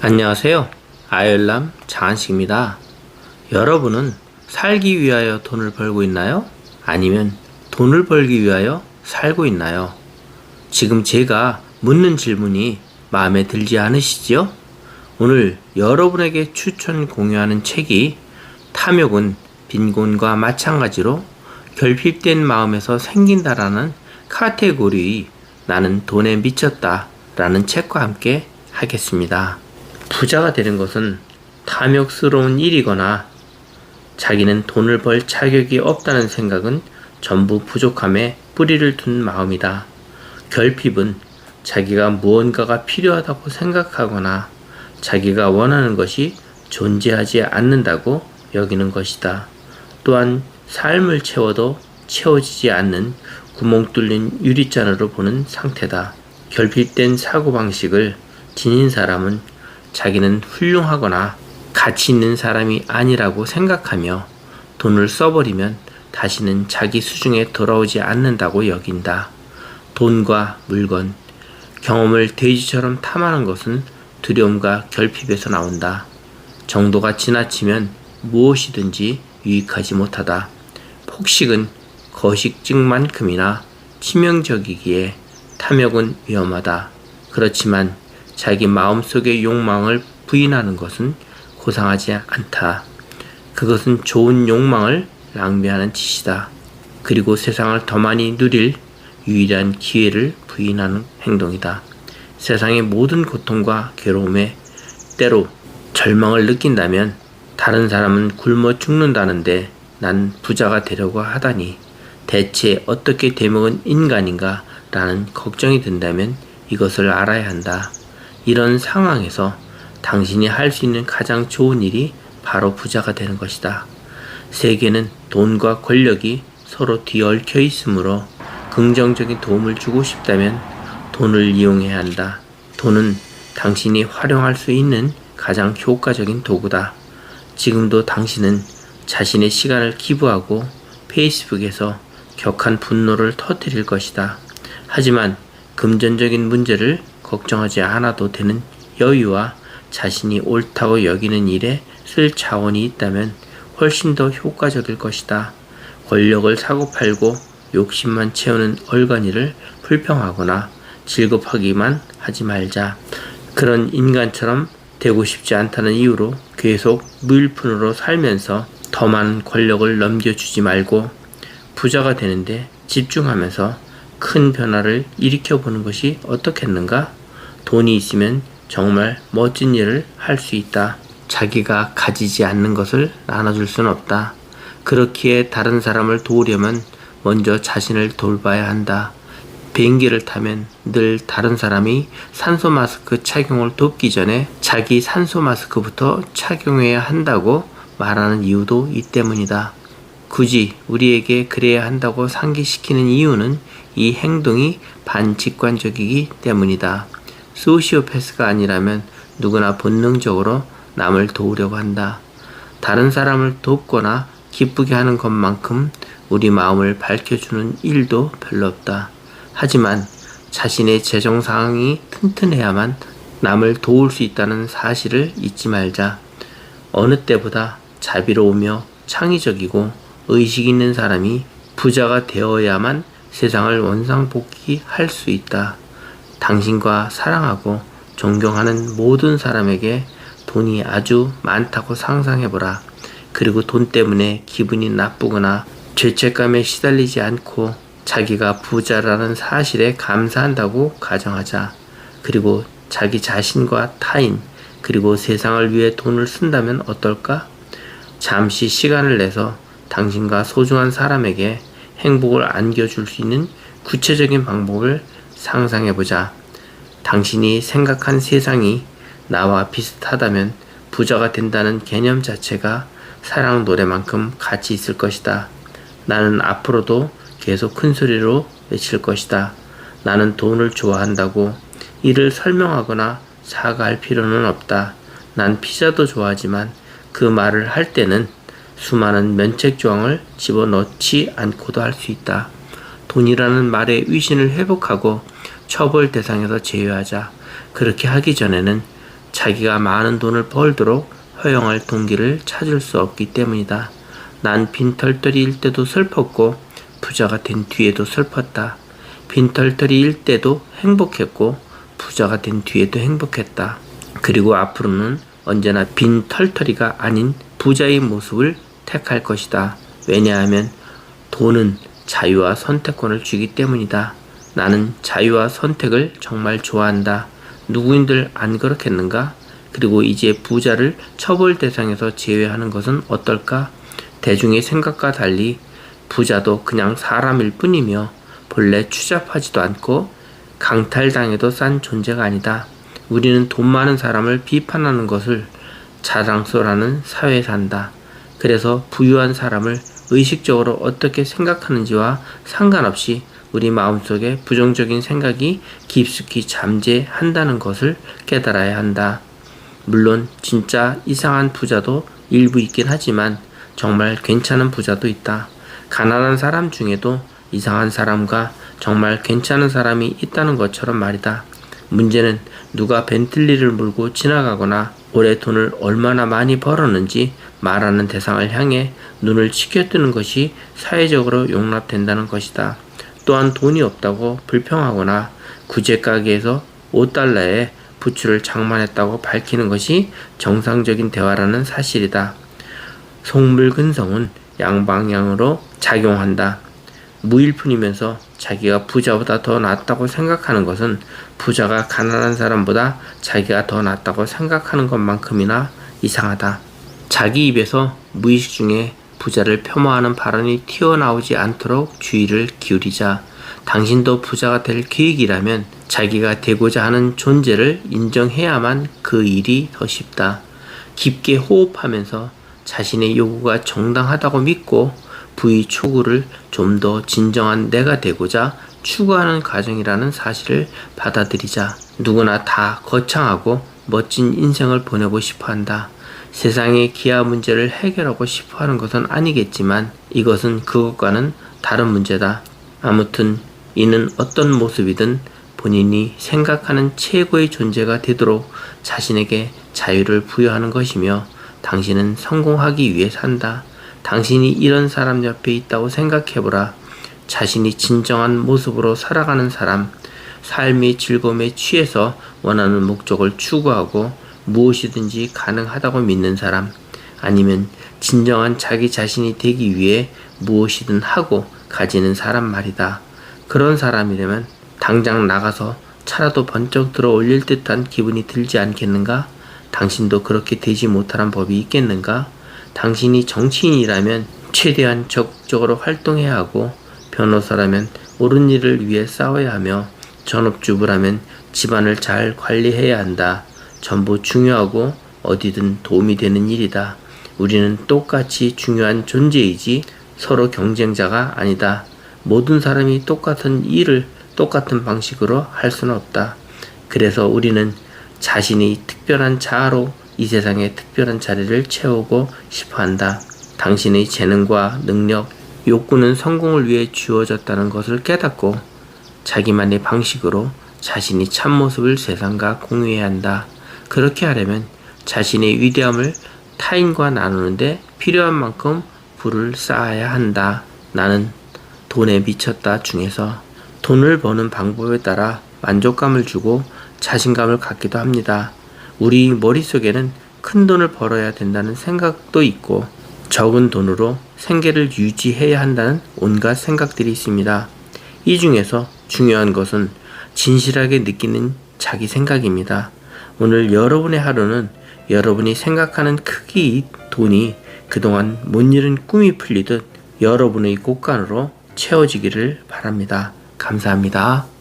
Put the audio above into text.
안녕하세요. 아이얼람 장한식입니다. 여러분은 살기 위하여 돈을 벌고 있나요? 아니면 돈을 벌기 위하여 살고 있나요? 지금 제가 묻는 질문이 마음에 들지 않으시지요? 오늘 여러분에게 추천 공유하는 책이 탐욕은 빈곤과 마찬가지로 결핍된 마음에서 생긴다라는 카테고리의 나는 돈에 미쳤다 라는 책과 함께 하겠습니다. 부자가 되는 것은 탐욕스러운 일이거나 자기는 돈을 벌 자격이 없다는 생각은 전부 부족함에 뿌리를 둔 마음이다. 결핍은 자기가 무언가가 필요하다고 생각하거나 자기가 원하는 것이 존재하지 않는다고 여기는 것이다. 또한 삶을 채워도 채워지지 않는 구멍 뚫린 유리잔으로 보는 상태다. 결핍된 사고방식을 지닌 사람은 자기는 훌륭하거나 가치 있는 사람이 아니라고 생각하며 돈을 써버리면 다시는 자기 수중에 돌아오지 않는다고 여긴다. 돈과 물건, 경험을 돼지처럼 탐하는 것은 두려움과 결핍에서 나온다. 정도가 지나치면 무엇이든지 유익하지 못하다. 폭식은 거식증만큼이나 치명적이기에 탐욕은 위험하다. 그렇지만 자기 마음속의 욕망을 부인하는 것은 고상하지 않다. 그것은 좋은 욕망을 낭비하는 짓이다. 그리고 세상을 더 많이 누릴 유일한 기회를 부인하는 행동이다. 세상의 모든 고통과 괴로움에 때로 절망을 느낀다면 다른 사람은 굶어 죽는다는데 난 부자가 되려고 하다니 대체 어떻게 되먹은 인간인가 라는 걱정이 든다면 이것을 알아야 한다. 이런 상황에서 당신이 할 수 있는 가장 좋은 일이 바로 부자가 되는 것이다. 세계는 돈과 권력이 서로 뒤얽혀 있으므로 긍정적인 도움을 주고 싶다면 돈을 이용해야 한다. 돈은 당신이 활용할 수 있는 가장 효과적인 도구다. 지금도 당신은 자신의 시간을 기부하고 페이스북에서 격한 분노를 터뜨릴 것이다. 하지만 금전적인 문제를 걱정하지 않아도 되는 여유와 자신이 옳다고 여기는 일에 쓸 자원이 있다면 훨씬 더 효과적일 것이다. 권력을 사고팔고 욕심만 채우는 얼간이를 불평하거나 질겁하기만 하지 말자. 그런 인간처럼 되고 싶지 않다는 이유로 계속 무일푼으로 살면서 더 많은 권력을 넘겨주지 말고 부자가 되는데 집중하면서 큰 변화를 일으켜보는 것이 어떻겠는가? 돈이 있으면 정말 멋진 일을 할 수 있다. 자기가 가지지 않는 것을 나눠줄 수는 없다. 그렇기에 다른 사람을 도우려면 먼저 자신을 돌봐야 한다. 비행기를 타면 늘 다른 사람이 산소 마스크 착용을 돕기 전에 자기 산소 마스크부터 착용해야 한다고 말하는 이유도 이 때문이다. 굳이 우리에게 그래야 한다고 상기시키는 이유는 이 행동이 반직관적이기 때문이다. 소시오패스가 아니라면 누구나 본능적으로 남을 도우려고 한다. 다른 사람을 돕거나 기쁘게 하는 것만큼 우리 마음을 밝혀주는 일도 별로 없다. 하지만 자신의 재정 상황이 튼튼해야만 남을 도울 수 있다는 사실을 잊지 말자. 어느 때보다 자비로우며 창의적이고 의식 있는 사람이 부자가 되어야만 세상을 원상복귀할 수 있다. 당신과 사랑하고 존경하는 모든 사람에게 돈이 아주 많다고 상상해보라. 그리고 돈 때문에 기분이 나쁘거나 죄책감에 시달리지 않고 자기가 부자라는 사실에 감사한다고 가정하자. 그리고 자기 자신과 타인 그리고 세상을 위해 돈을 쓴다면 어떨까? 잠시 시간을 내서 당신과 소중한 사람에게 행복을 안겨줄 수 있는 구체적인 방법을 상상해보자. 당신이 생각한 세상이 나와 비슷하다면 부자가 된다는 개념 자체가 사랑 노래만큼 가치 있을 것이다. 나는 앞으로도 계속 큰 소리로 외칠 것이다. 나는 돈을 좋아한다고 이를 설명하거나 사과할 필요는 없다. 난 피자도 좋아하지만 그 말을 할 때는 수많은 면책 조항을 집어넣지 않고도 할 수 있다. 돈이라는 말의 위신을 회복하고 처벌 대상에서 제외하자. 그렇게 하기 전에는 자기가 많은 돈을 벌도록 허용할 동기를 찾을 수 없기 때문이다. 난 빈털터리일 때도 슬펐고 부자가 된 뒤에도 슬펐다. 빈털터리일 때도 행복했고 부자가 된 뒤에도 행복했다. 그리고 앞으로는 언제나 빈털터리가 아닌 부자의 모습을 택할 것이다. 왜냐하면 돈은 자유와 선택권을 주기 때문이다. 나는 자유와 선택을 정말 좋아한다. 누구인들 안 그렇겠는가? 그리고 이제 부자를 처벌 대상에서 제외하는 것은 어떨까? 대중의 생각과 달리 부자도 그냥 사람일 뿐이며 본래 추잡하지도 않고 강탈당해도 싼 존재가 아니다. 우리는 돈 많은 사람을 비판하는 것을 자랑스러워하는 사회에 산다. 그래서 부유한 사람을 의식적으로 어떻게 생각하는지와 상관없이 우리 마음속에 부정적인 생각이 깊숙이 잠재한다는 것을 깨달아야 한다. 물론 진짜 이상한 부자도 일부 있긴 하지만 정말 괜찮은 부자도 있다. 가난한 사람 중에도 이상한 사람과 정말 괜찮은 사람이 있다는 것처럼 말이다. 문제는 누가 벤틀리를 몰고 지나가거나 올해 돈을 얼마나 많이 벌었는지 말하는 대상을 향해 눈을 치켜뜨는 것이 사회적으로 용납된다는 것이다. 또한 돈이 없다고 불평하거나 구제가게에서 5달러에 부추를 장만했다고 밝히는 것이 정상적인 대화라는 사실이다. 속물근성은 양방향으로 작용한다. 무일푼이면서 자기가 부자보다 더 낫다고 생각하는 것은 부자가 가난한 사람보다 자기가 더 낫다고 생각하는 것만큼이나 이상하다. 자기 입에서 무의식 중에 부자를 폄하하는 발언이 튀어나오지 않도록 주의를 기울이자. 당신도 부자가 될 계획이라면 자기가 되고자 하는 존재를 인정해야만 그 일이 더 쉽다. 깊게 호흡하면서 자신의 요구가 정당하다고 믿고 부의 추구를 좀 더 진정한 내가 되고자 추구하는 과정이라는 사실을 받아들이자. 누구나 다 거창하고 멋진 인생을 보내고 싶어한다. 세상의 기아 문제를 해결하고 싶어하는 것은 아니겠지만 이것은 그것과는 다른 문제다. 아무튼 이는 어떤 모습이든 본인이 생각하는 최고의 존재가 되도록 자신에게 자유를 부여하는 것이며 당신은 성공하기 위해 산다. 당신이 이런 사람 옆에 있다고 생각해보라. 자신이 진정한 모습으로 살아가는 사람, 삶의 즐거움에 취해서 원하는 목적을 추구하고 무엇이든지 가능하다고 믿는 사람, 아니면 진정한 자기 자신이 되기 위해 무엇이든 하고 가지는 사람 말이다. 그런 사람이라면 당장 나가서 차라도 번쩍 들어 올릴 듯한 기분이 들지 않겠는가? 당신도 그렇게 되지 못하는 법이 있겠는가? 당신이 정치인이라면 최대한 적극적으로 활동해야 하고, 변호사라면 옳은 일을 위해 싸워야 하며, 전업주부라면 집안을 잘 관리해야 한다. 전부 중요하고 어디든 도움이 되는 일이다. 우리는 똑같이 중요한 존재이지 서로 경쟁자가 아니다. 모든 사람이 똑같은 일을 똑같은 방식으로 할 수는 없다. 그래서 우리는 자신이 특별한 자아로 이 세상에 특별한 자리를 채우고 싶어한다. 당신의 재능과 능력, 욕구는 성공을 위해 주어졌다는 것을 깨닫고 자기만의 방식으로 자신이 참모습을 세상과 공유해야 한다. 그렇게 하려면 자신의 위대함을 타인과 나누는데 필요한 만큼 부를 쌓아야 한다. 나는 돈에 미쳤다 중에서 돈을 버는 방법에 따라 만족감을 주고 자신감을 갖기도 합니다. 우리 머릿속에는 큰 돈을 벌어야 된다는 생각도 있고 적은 돈으로 생계를 유지해야 한다는 온갖 생각들이 있습니다. 이 중에서 중요한 것은 진실하게 느끼는 자기 생각입니다. 오늘 여러분의 하루는 여러분이 생각하는 크기의 돈이 그동안 못 이룬 꿈이 풀리듯 여러분의 곳간으로 채워지기를 바랍니다. 감사합니다.